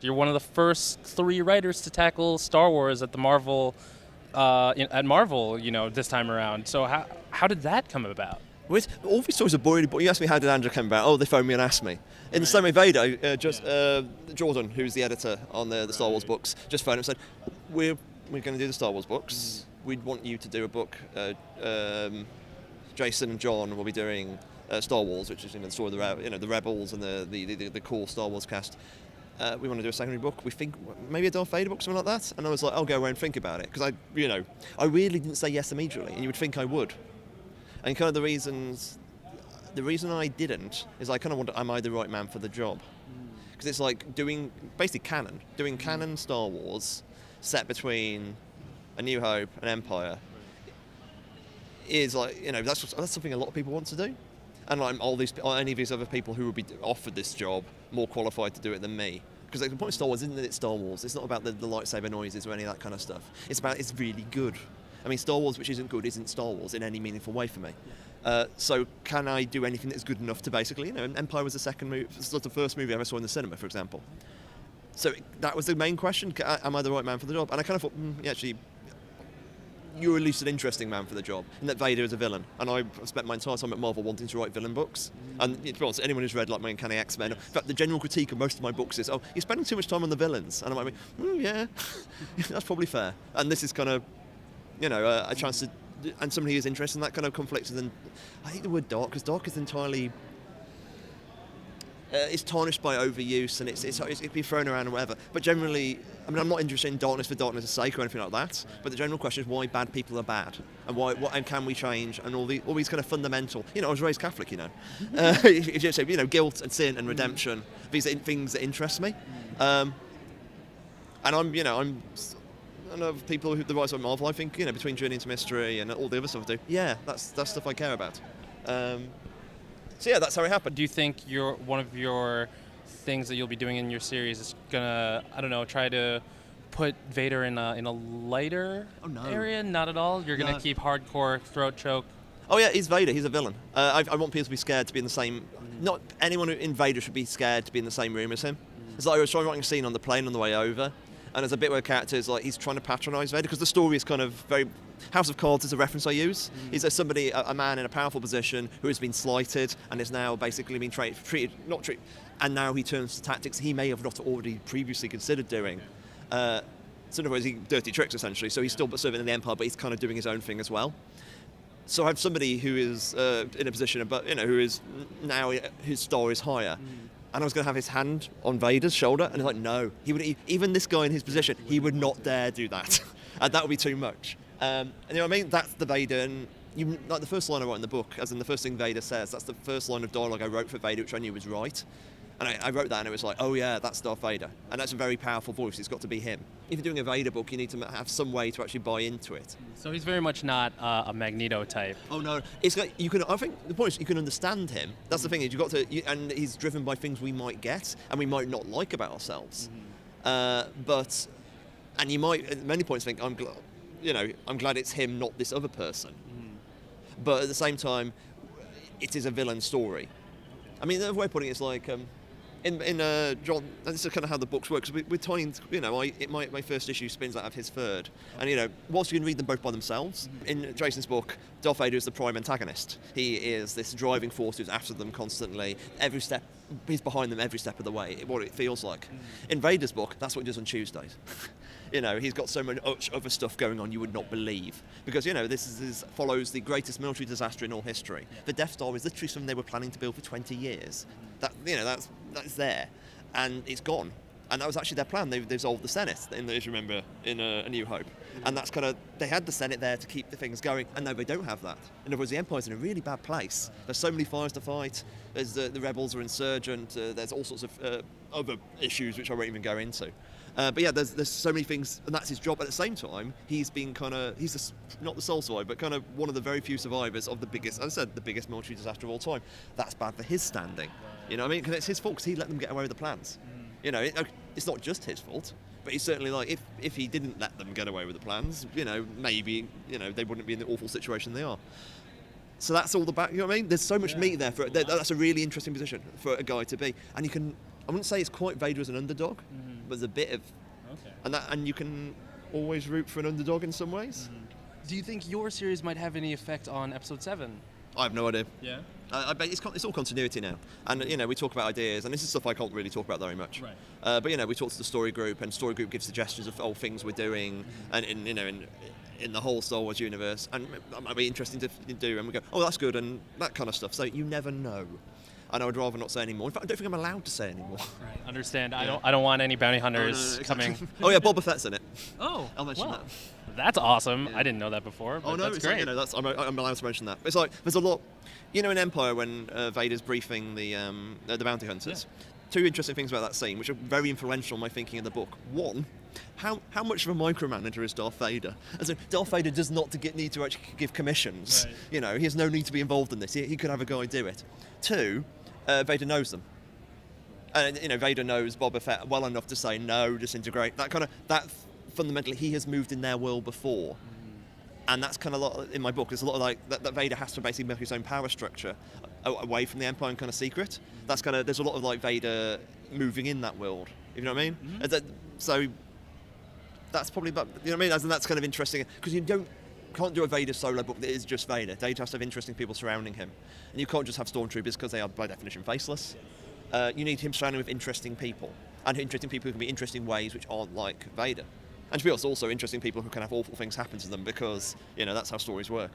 You're one of the first 3 writers to tackle Star Wars at the Marvel, at Marvel, this time around. So how did that come about? Well, all these stories are boring, but you asked me how did Andrew come about. Oh, they phoned me and asked me. In the same way, Vader, Jordan, who's the editor on the Star Wars books, just phoned and said, "We're going to do the Star Wars books. We'd want you to do a book. Jason and John will be doing Star Wars, which is the story of the Rebels and the core Star Wars cast. We want to do a secondary book. We think maybe a Darth Vader book, something like that." And I was like, "I'll go away and think about it," because I really didn't say yes immediately, and you would think I would. And kind of the reason I didn't is I kind of wonder, am I the right man for the job? Because it's like doing canon Star Wars set between A New Hope and Empire is like, that's something a lot of people want to do. And like any of these other people who would be offered this job more qualified to do it than me. Because the point of Star Wars isn't that it's Star Wars. It's not about the lightsaber noises or any of that kind of stuff. It's about it's really good. I mean, Star Wars, which isn't good, isn't Star Wars in any meaningful way for me. So can I do anything that's good enough to basically, Empire was the first movie I ever saw in the cinema, for example. So that was the main question, am I the right man for the job? And I kind of thought, actually, you're at least an interesting man for the job, in that Vader is a villain. And I've spent my entire time at Marvel wanting to write villain books. And to be honest, anyone who's read like my Uncanny X-Men, in fact, the general critique of most of my books is, oh, you're spending too much time on the villains. And I'm like, yeah, that's probably fair. And this is kind of, a chance to, and somebody who's interested in that kind of conflict. And then I hate the word dark, because dark is entirely, it's tarnished by overuse, and it'd be thrown around or whatever. But generally, I mean, I'm not interested in darkness for darkness' sake or anything like that. But the general question is why bad people are bad, and and can we change, and all these kind of fundamental. I was raised Catholic, if you say, guilt and sin and redemption, these are things that interest me. And and of people who the writers of Marvel, I think, between Journey into Mystery and all the other stuff I do, that's stuff I care about. So that's how it happened. Do you think one of your things that you'll be doing in your series is gonna, try to put Vader in a lighter area? Not at all? You're gonna keep hardcore throat choke? Oh yeah, he's Vader, he's a villain. I want people to be scared to be in the same, not anyone in Vader should be scared to be in the same room as him. It's like I was writing a scene on the plane on the way over, and there's a bit where a character is like, he's trying to patronise Vader, because the story is kind of very, House of Cards is a reference I use. Is there somebody, a man in a powerful position who has been slighted and is now basically being treated, and now he turns to tactics he may have not already previously considered doing. So in other words, dirty tricks essentially, so he's still serving in the Empire, but he's kind of doing his own thing as well. So I have somebody who is in a position, who is now, his star is higher. And I was going to have his hand on Vader's shoulder, and he's like, no. Even this guy in his position, he would not dare do that. And that would be too much. And you know what I mean? That's the Vader, and like the first line I wrote in the book, as in the first thing Vader says, that's the first line of dialogue I wrote for Vader, which I knew was right. And I wrote that, and it was like, oh yeah, that's Darth Vader. And that's a very powerful voice, it's got to be him. If you're doing a Vader book, you need to have some way to actually buy into it. So he's very much not a Magneto type. Oh no, it's like, I think the point is you can understand him. That's the thing, is you've got to, and he's driven by things we might get, and we might not like about ourselves. And you might, at many points, think, I'm glad it's him, not this other person. But at the same time, it is a villain story. I mean, the other way of putting it is like, in John, and this is kind of how the books work, because we're tying, my first issue spins out of his third. And, whilst you can read them both by themselves, in Jason's book, Darth Vader is the prime antagonist. He is this driving force who's after them constantly. Every step, he's behind them every step of the way, what it feels like. In Vader's book, that's what he does on Tuesdays. He's got so much other stuff going on you would not believe. Because, this follows the greatest military disaster in all history. The Death Star is literally something they were planning to build for 20 years. That's there. And it's gone. And that was actually their plan. They dissolved the Senate, as you remember, in A New Hope. And that's kind of, they had the Senate there to keep the things going, and no, they don't have that. In other words, the Empire's in a really bad place. There's so many fires to fight. There's the rebels are insurgent. There's all sorts of other issues which I won't even go into. But yeah, there's so many things, and that's his job. At the same time, he's not the sole survivor, but kind of one of the very few survivors of the biggest military disaster of all time. That's bad for his standing. You know what I mean? Because it's his fault, because he let them get away with the plans. It's not just his fault, but he's certainly like, if he didn't let them get away with the plans, maybe, they wouldn't be in the awful situation they are. So that's all the back, you know what I mean? There's so much meat there that's a really interesting position for a guy to be. And I wouldn't say it's quite Vader as an underdog, was a bit of, and you can always root for an underdog in some ways. Do you think your series might have any effect on episode 7? I have no idea. Yeah. I bet it's all continuity now, and we talk about ideas, and this is stuff I can't really talk about very much. Right. But we talk to the story group, and story group gives suggestions of all things we're doing, and in the whole Star Wars universe, and that might be interesting to do, and we go, oh, that's good, and that kind of stuff. So you never know, and I would rather not say anymore. In fact, I don't think I'm allowed to say anymore. Right. Understand. Yeah. I don't want any bounty hunters coming. Oh yeah, Boba Fett's in it. Oh, I'll mention that. That's awesome. Yeah. I didn't know that before. But oh no, that's great. Like, I'm allowed to mention that. It's like there's a lot, in Empire when Vader's briefing the bounty hunters. Yeah. Two interesting things about that scene, which are very influential in my thinking in the book. One, how much of a micromanager is Darth Vader? And so Darth Vader does not need to actually give commissions. Right. He has no need to be involved in this. He could have a guy do it. Two, Vader knows them. And Vader knows Boba Fett well enough to say no, disintegrate. That fundamentally he has moved in their world before. And that's kind of a lot in my book. There's a lot of like that Vader has to basically make his own power structure away from the Empire and kind of secret. That's there's a lot of like Vader moving in that world. You know what I mean? So that's probably, that's kind of interesting because you can't do a Vader solo book that is just Vader. Vader has to have interesting people surrounding him, and you can't just have stormtroopers because they are by definition faceless. You need him surrounded with interesting people, and interesting people who can be interesting ways which aren't like Vader. And to be honest, also interesting people who can have awful things happen to them because, that's how stories work.